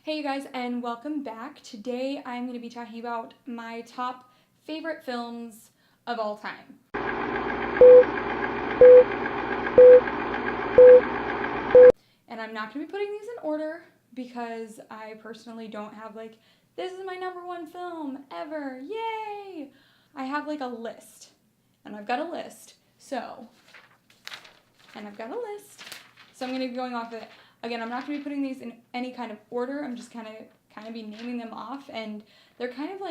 Hey you guys, and welcome back. Today I'm going to be talking about my top favorite films of all time. And I'm not going to be putting these in order because I personally don't have this is my number one film ever, yay! I have a list, and I've got a list, so I'm going to be going off of it. Again, I'm not going to be putting these in any kind of order. I'm just kind of be naming them off, and they're kind of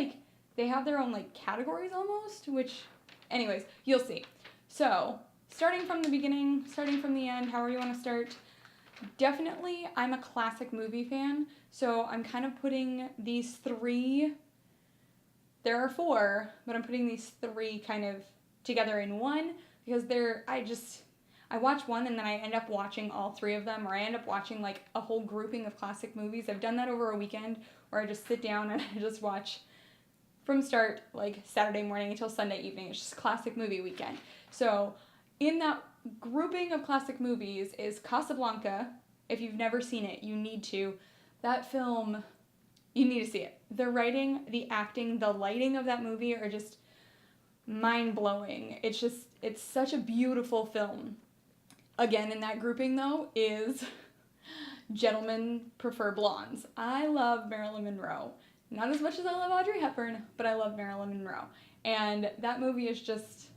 they have their own categories almost, which, anyways, you'll see. So, starting from the beginning, starting from the end, however you want to start, definitely I'm a classic movie fan, so I'm kind of putting these three, there are four, but I'm putting these three kind of together in one, because I watch one and then I end up watching all three of them, or I end up watching a whole grouping of classic movies. I've done that over a weekend where I just sit down and I just watch from start Saturday morning until Sunday evening. It's just classic movie weekend. So in that grouping of classic movies is Casablanca. If you've never seen it, you need to. That film, you need to see it. The writing, the acting, the lighting of that movie are just mind-blowing. It's such a beautiful film. Again, in that grouping, though, is Gentlemen Prefer Blondes. I love Marilyn Monroe. Not as much as I love Audrey Hepburn, but I love Marilyn Monroe. And that movie is it's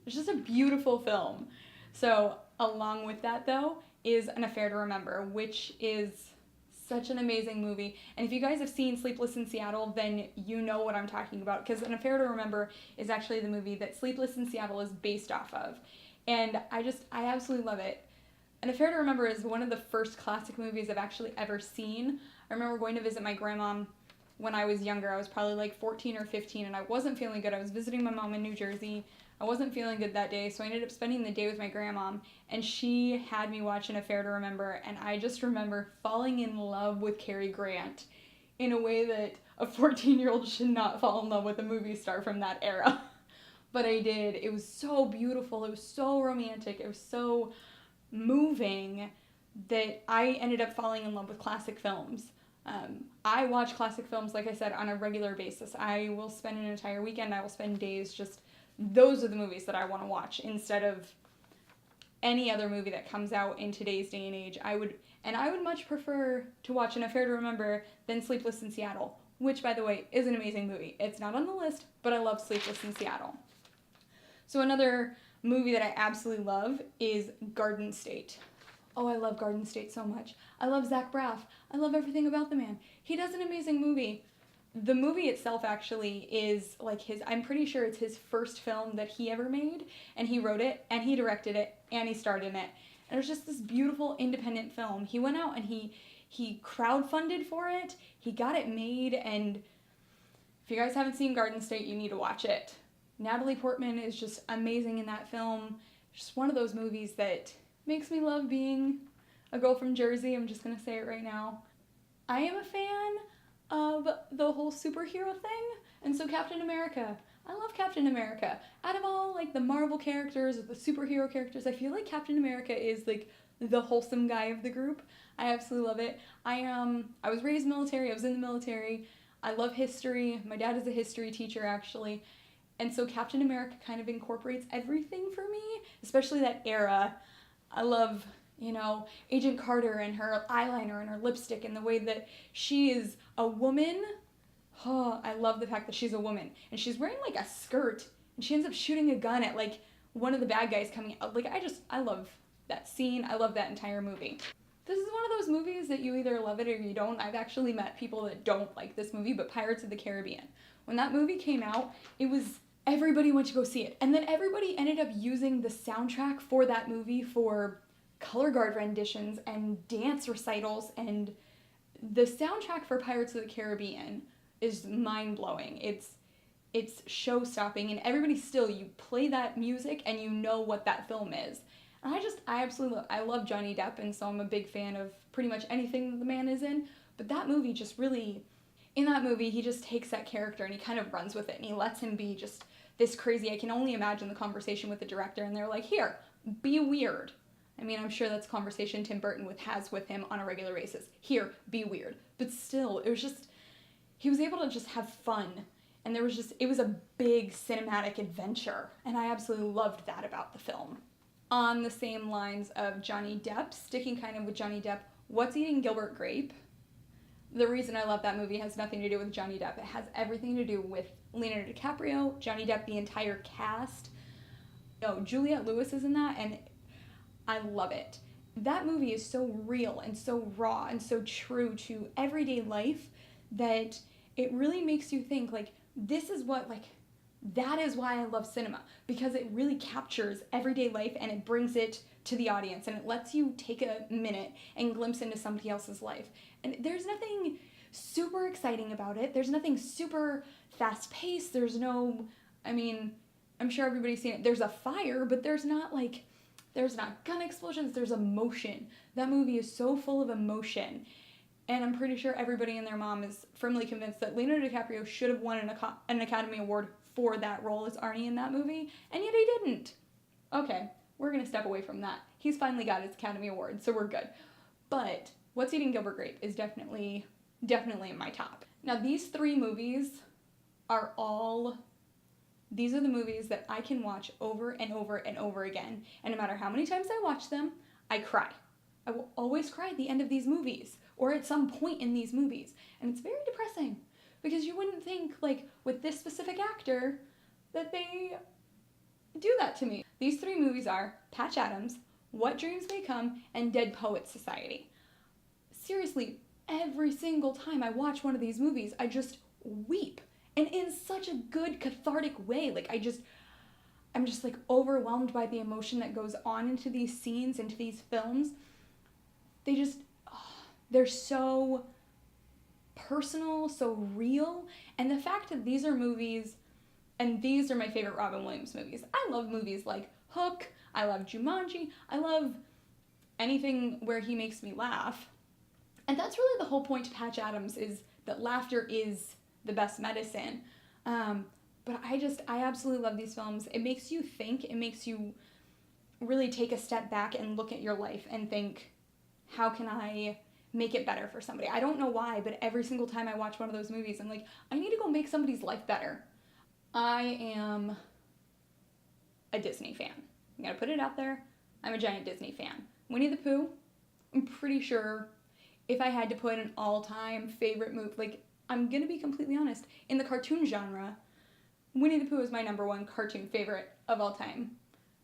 just a beautiful film. So, along with that, though, is An Affair to Remember, which is such an amazing movie. And if you guys have seen Sleepless in Seattle, then you know what I'm talking about, because An Affair to Remember is actually the movie that Sleepless in Seattle is based off of. And I absolutely love it. An Affair to Remember is one of the first classic movies I've actually ever seen. I remember going to visit my grandma when I was younger. I was probably 14 or 15, and I wasn't feeling good. I was visiting my mom in New Jersey. I wasn't feeling good that day, so I ended up spending the day with my grandma, and she had me watch An Affair to Remember, and I just remember falling in love with Cary Grant in a way that a 14-year-old should not fall in love with a movie star from that era. But I did. It was so beautiful. It was so romantic. It was so moving that I ended up falling in love with classic films. I watch classic films, like I said, on a regular basis. I will spend an entire weekend. I will spend days those are the movies that I want to watch instead of any other movie that comes out in today's day and age. I would much prefer to watch An Affair to Remember than Sleepless in Seattle, which, by the way, is an amazing movie. It's not on the list, but I love Sleepless in Seattle. So another movie that I absolutely love is Garden State. Oh, I love Garden State so much. I love Zach Braff. I love everything about the man. He does an amazing movie. The movie itself actually is I'm pretty sure it's his first film that he ever made, and he wrote it, and he directed it, and he starred in it. And it was just this beautiful independent film. He went out and he crowdfunded for it. He got it made, and if you guys haven't seen Garden State, you need to watch it. Natalie Portman is just amazing in that film. Just one of those movies that makes me love being a girl from Jersey. I'm just going to say it right now. I am a fan of the whole superhero thing, and so Captain America. I love Captain America. Out of all the Marvel characters or the superhero characters, I feel like Captain America is the wholesome guy of the group. I absolutely love it. I was raised military. I was in the military. I love history. My dad is a history teacher, actually. And so Captain America kind of incorporates everything for me, especially that era. I love, Agent Carter and her eyeliner and her lipstick and the way that she is a woman. Oh, I love the fact that she's a woman. And she's wearing a skirt, and she ends up shooting a gun at one of the bad guys coming out. I love that scene. I love that entire movie. This is one of those movies that you either love it or you don't. I've actually met people that don't like this movie, but Pirates of the Caribbean. When that movie came out, everybody went to go see it. And then everybody ended up using the soundtrack for that movie for color guard renditions and dance recitals. And the soundtrack for Pirates of the Caribbean is mind-blowing. It's show-stopping, and you play that music and you know what that film is. And I absolutely love Johnny Depp, and so I'm a big fan of pretty much anything that the man is in. But that movie in that movie, he just takes that character and he kind of runs with it, and he lets him be just this crazy. I can only imagine the conversation with the director, and they're like, here, be weird. I mean, I'm sure that's a conversation Tim Burton has with him on a regular basis. Here, be weird. But still, it was just, he was able to just have fun. And there was just, it was a big cinematic adventure. And I absolutely loved that about the film. On the same lines of Johnny Depp, sticking kind of with Johnny Depp, What's Eating Gilbert Grape? The reason I love that movie has nothing to do with Johnny Depp. It has everything to do with Leonardo DiCaprio, Johnny Depp, the entire cast. No, Juliette Lewis is in that, and I love it. That movie is so real and so raw and so true to everyday life that it really makes you think, like, this is what, like, that is why I love cinema, because it really captures everyday life and it brings it to the audience and it lets you take a minute and glimpse into somebody else's life. And there's nothing super exciting about it. There's nothing super fast-paced. There's no, I mean, I'm sure everybody's seen it. There's a fire, but there's not gun explosions. There's emotion. That movie is so full of emotion. And I'm pretty sure everybody and their mom is firmly convinced that Leonardo DiCaprio should have won an Academy Award for that role as Arnie in that movie, and yet he didn't. Okay, we're going to step away from that. He's finally got his Academy Award, so we're good. But What's Eating Gilbert Grape is definitely in my top. Now, these three movies these are the movies that I can watch over and over and over again. And no matter how many times I watch them, I cry. I will always cry at the end of these movies, or at some point in these movies. And it's very depressing, because you wouldn't think, like, with this specific actor, that they do that to me. These three movies are Patch Adams, What Dreams May Come, and Dead Poets Society. Seriously, every single time I watch one of these movies, I just weep. And in such a good, cathartic way. Like, I'm just, like, overwhelmed by the emotion that goes on into these scenes, into these films. They're so personal, so real. And the fact that these are movies, and these are my favorite Robin Williams movies. I love movies like Hook. I love Jumanji. I love anything where he makes me laugh. And that's really the whole point to Patch Adams, is that laughter is the best medicine. But I absolutely love these films. It makes you think. It makes you really take a step back and look at your life and think, how can I make it better for somebody? I don't know why, but every single time I watch one of those movies, I'm like, I need to go make somebody's life better. I am a Disney fan. I'm gonna put it out there. I'm a giant Disney fan. Winnie the Pooh, I'm pretty sure if I had to put an all-time favorite movie, like, I'm gonna be completely honest, in the cartoon genre, Winnie the Pooh is my number one cartoon favorite of all time.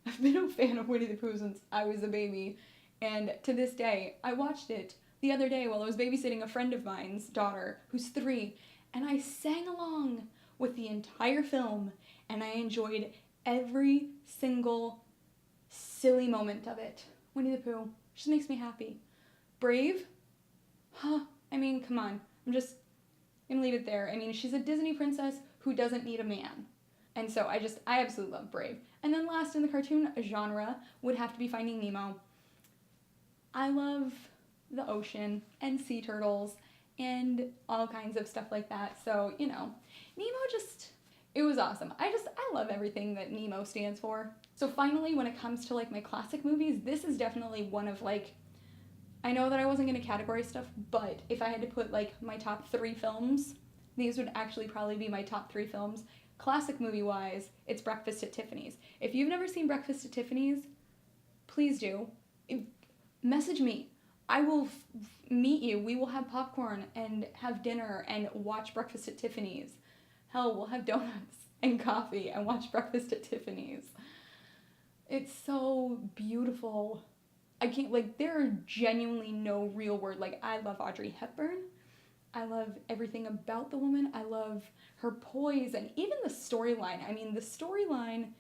I've been a fan of Winnie the Pooh since I was a baby, and to this day, I watched it the other day while I was babysitting a friend of mine's daughter, who's 3, and I sang along with the entire film, and I enjoyed every single silly moment of it. Winnie the Pooh just makes me happy. Brave? Huh, I mean, come on. I'm just gonna leave it there. I mean, she's a Disney princess who doesn't need a man. And so I absolutely love Brave. And then last in the cartoon genre would have to be Finding Nemo. I love the ocean and sea turtles and all kinds of stuff like that. So, you know, Nemo it was awesome. I love everything that Nemo stands for. So finally, when it comes to, like, my classic movies, this is definitely one of, like, I know that I wasn't going to category stuff, but if I had to put, like, my top 3 films, these would actually probably be my top 3 films. Classic movie-wise, it's Breakfast at Tiffany's. If you've never seen Breakfast at Tiffany's, please do. Message me. I will meet you. We will have popcorn and have dinner and watch Breakfast at Tiffany's. Hell, we'll have donuts and coffee and watch Breakfast at Tiffany's. It's so beautiful. I can't, like, there are genuinely no real word. Like, I love Audrey Hepburn. I love everything about the woman. I love her poise and even the storyline. I mean, the storyline,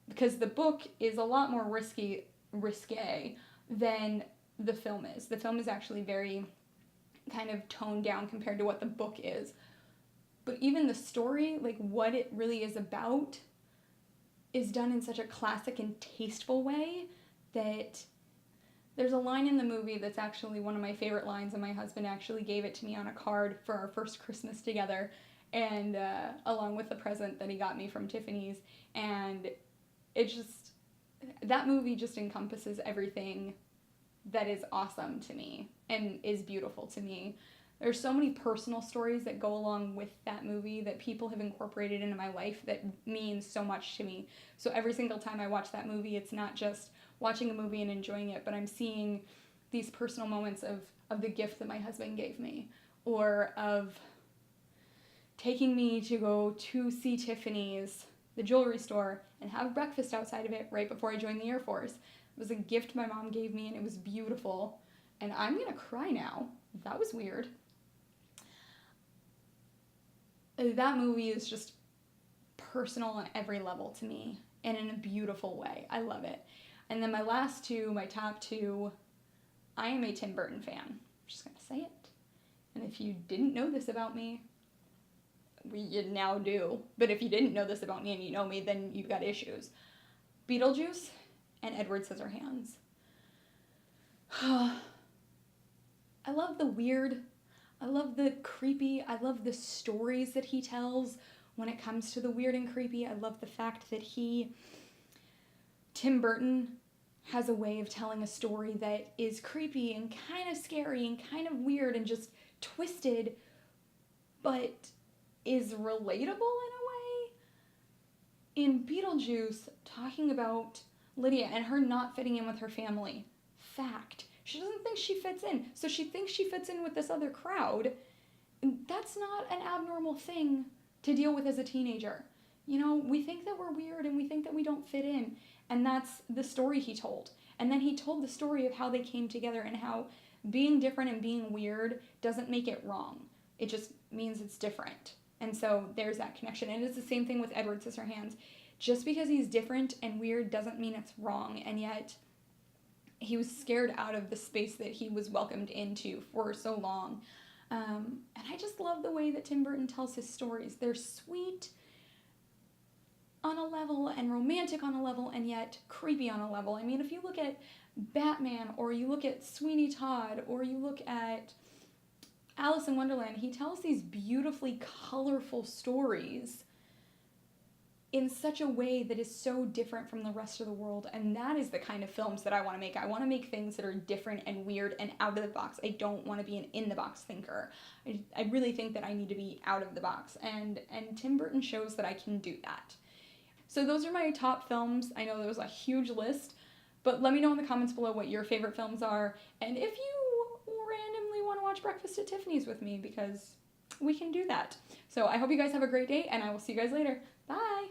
because the book is a lot more risque than the film is. The film is actually very kind of toned down compared to what the book is. But even the story, like, what it really is about, is done in such a classic and tasteful way that there's a line in the movie that's actually one of my favorite lines, and my husband actually gave it to me on a card for our first Christmas together, and along with the present that he got me from Tiffany's, and it just, that movie just encompasses everything that is awesome to me and is beautiful to me. There's so many personal stories that go along with that movie that people have incorporated into my life that means so much to me. So every single time I watch that movie, it's not just watching a movie and enjoying it, but I'm seeing these personal moments of the gift that my husband gave me, or of taking me to go to see Tiffany's, the jewelry store, and have breakfast outside of it right before I joined the Air Force. It was a gift my mom gave me, and it was beautiful. And I'm gonna cry now. That was weird. That movie is just personal on every level to me, and in a beautiful way. I love it. And then my last two, my top two, I am a Tim Burton fan. I'm just gonna say it. And if you didn't know this about me, you now do. But if you didn't know this about me and you know me, then you've got issues. Beetlejuice and Edward Scissorhands. I love the weird. I love the creepy. I love the stories that he tells when it comes to the weird and creepy. I love the fact that Tim Burton, has a way of telling a story that is creepy and kind of scary and kind of weird and just twisted, but is relatable in a way. In Beetlejuice, talking about Lydia and her not fitting in with her family. Fact. She doesn't think she fits in, so she thinks she fits in with this other crowd. That's not an abnormal thing to deal with as a teenager. You know, we think that we're weird and we think that we don't fit in, and that's the story he told. And then he told the story of how they came together and how being different and being weird doesn't make it wrong. It just means it's different. And so there's that connection. And it's the same thing with Edward Scissorhands. Just because he's different and weird doesn't mean it's wrong, and yet he was scared out of the space that he was welcomed into for so long. And I just love the way that Tim Burton tells his stories. They're sweet on a level and romantic on a level and yet creepy on a level. I mean, if you look at Batman or you look at Sweeney Todd or you look at Alice in Wonderland, he tells these beautifully colorful stories in such a way that is so different from the rest of the world, and that is the kind of films that I want to make. I want to make things that are different and weird and out of the box. I don't want to be an in-the-box thinker. I really think that I need to be out of the box, and Tim Burton shows that I can do that. So those are my top films. I know there was a huge list, but let me know in the comments below what your favorite films are, and if you randomly want to watch Breakfast at Tiffany's with me, because we can do that. So I hope you guys have a great day, and I will see you guys later. Bye!